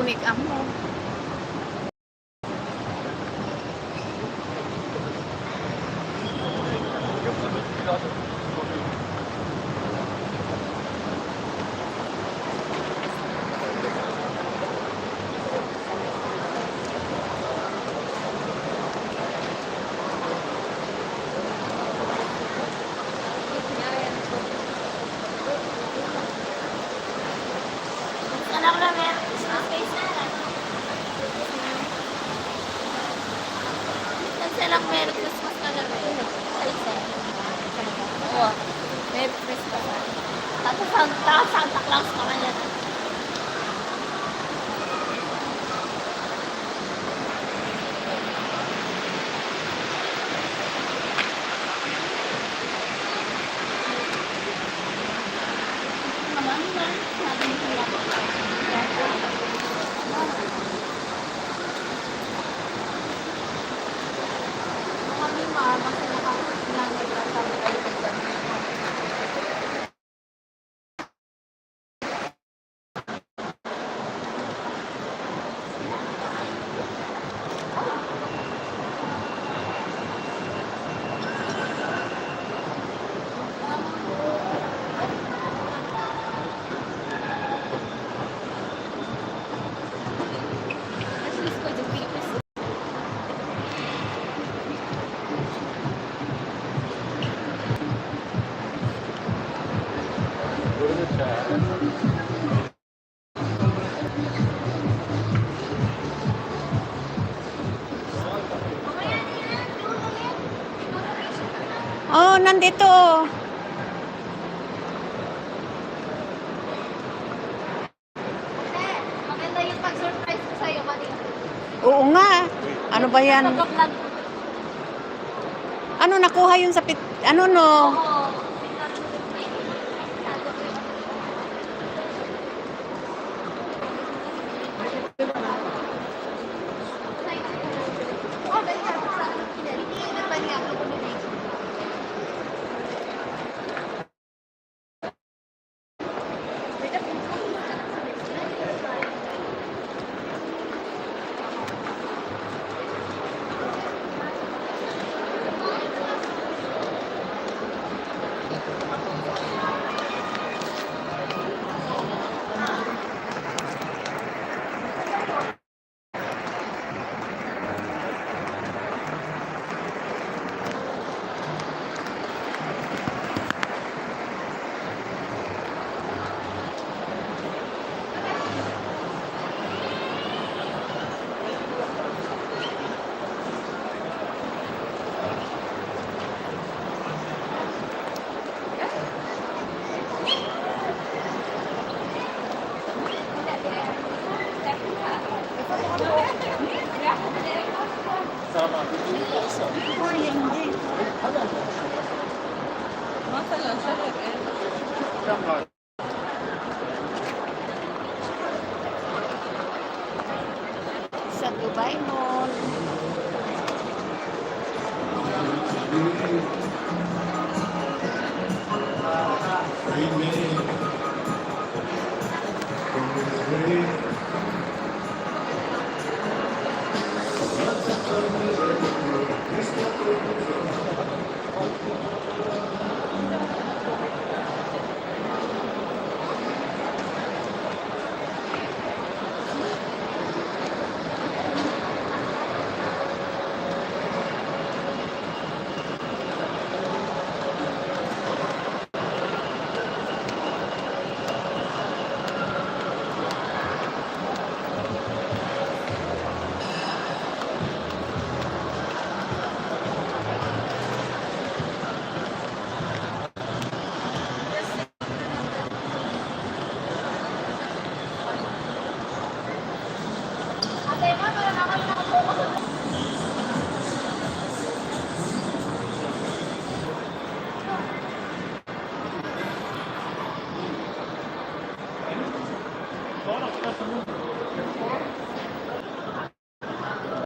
make up mo. Anak na meron Christmas face na. Nagsalang Merry Christmas na gabi. Sa isa. Oo. Merry Christmas na. Tapos Santa Claus naman yan. Oh, nandito. Maganda yung pag-surprise ko sa'yo, Mati. Oo nga. Ano ba yan? Pag-vlog. Ano nakuha yun sa pit... Ano no? Oo. Sa Dubai Mall.